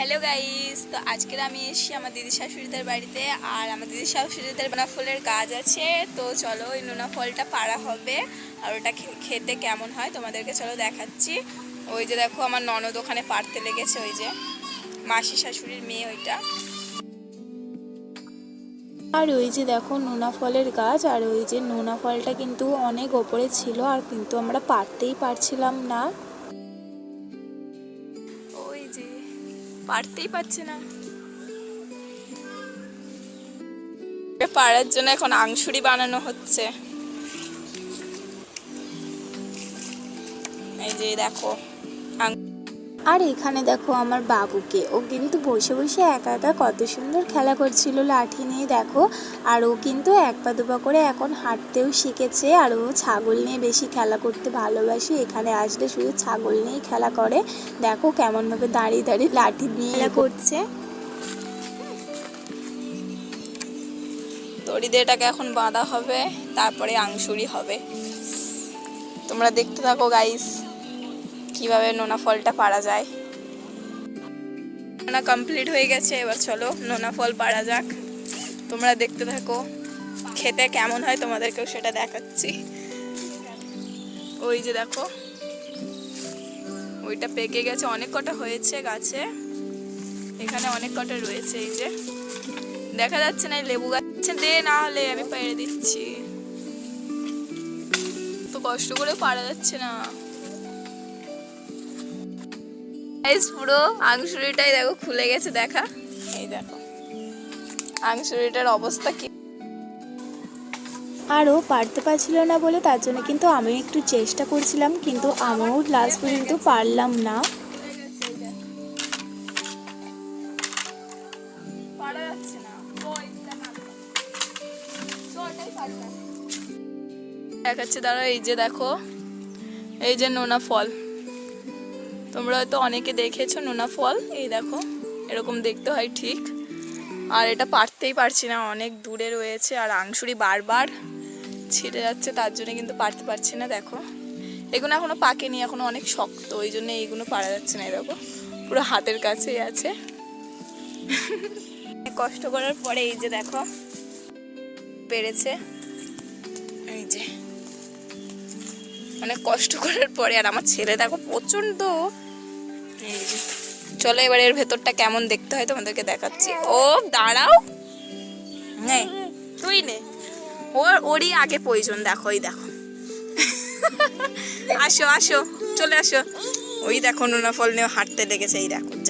Hello guys, তো আজকে আমি এসেছি আমার দিদি শাশুড়িদের বাড়িতে। আর আমার দিদি শাশুড়িদের নোনা ফলের গাছ আছে, তো চলো ওই নোনা ফলটা পাড়া হবে। আর ওটা খেতে কেমন হয় তোমাদেরকে চলো দেখাচ্ছি। ওই যে দেখো আমার ননদ ওখানে পাড়তে লেগেছে, ওই যে মাসি শাশুড়ির মেয়ে ওইটা। আর ওই যে দেখো নোনা ফলের গাছ, আর ওই যে নোনা ফলটা কিন্তু অনেক ওপরে ছিল, আর কিন্তু আমরা পারতেই পারছিলাম না। ওই যে পারতেই পারছে না, পাড়ার জন্য এখন আংশুরি বানানো হচ্ছে। এই যে দেখো, আর এখানে দেখো আমার বাবুকে, ও কিন্তু বসে বসে একা একা কত সুন্দর খেলা করছিল লাঠি নিয়ে দেখো। আর ও কিন্তু এক পা দুপা করে এখন হাঁটতেও শিখেছে। আর ও ছাগল নিয়ে বেশি খেলা করতে ভালোবাসে, এখানে আসলে শুধু ছাগল নিয়েই খেলা করে। দেখো কেমনভাবে দাঁড়িয়ে দাঁড়িয়ে লাঠি নিয়ে খেলা করছে। দড়ি দিয়ে এটাকে এখন বাঁধা হবে, তারপরে আংশুরি হবে। তোমরা দেখতে থাকো গাইস, কিভাবে নোনা ফলটা পাড়া যায়। নোনা কমপ্লিট হয়ে গেছে, এবার চলো নোনা ফল পাড়া যাক। তোমরা দেখতে থাকো, খেতে কেমন হয় তোমাদেরকেও সেটা দেখাচ্ছি। ওই যে দেখো, ওইটা পেকে গেছে, অনেক কটা হয়েছে গাছে, এখানে অনেক কটা রয়েছে। এই যে দেখা যাচ্ছে না, লেবু গাছে দে, না হলে আমি পেড়ে দিচ্ছি। তো কষ্ট করে পারা যাচ্ছে না। পুরো আংশুরিটাই দেখো খুলে গেছে, দেখা, এই দেখো আংশুরিটার অবস্থা কি। আরও পারতে পারছিল না বলে তার জন্য কিন্তু আমিও একটু চেষ্টা করছিলাম, কিন্তু আমিও লাস্ট পর্যন্ত পারলাম না। দেখাচ্ছে দাঁড়া, এই যে দেখো, এই যে নোনা ফল, তোমরা হয়তো অনেকে দেখেছো নোনা ফল। এই দেখো এরকম দেখতে হয় ঠিক। আর এটা পারতেই পারছি না, অনেক দূরে রয়েছে, আর আংশুরি বারবার ছিঁড়ে যাচ্ছে, তার জন্য কিন্তু পারতে পারছি না। দেখো এগুলো এখনো পাকেনি, এখনো অনেক শক্ত, ওই জন্য এইগুলো পারা যাচ্ছে না। এই দেখো পুরো হাতের কাছেই আছে। কষ্ট করার পরে এই যে দেখো পেরেছে, এই যে অনেক কষ্ট করার পরে। আর আমার ছেলে দেখো প্রচন্ড। এই যে চলো এবার এর ভেতরটা কেমন দেখতে হয় তোমাদেরকে দেখাচ্ছি। ও দাঁড়াও, হ্যাঁ তুই নে, ওরই আগে প্রয়োজন। দেখো এই দেখো, আসো আসো চলে আসো। ওই দেখো নোনা ফল নিয়ে হাঁটতে লেগেছে, এই দেখো।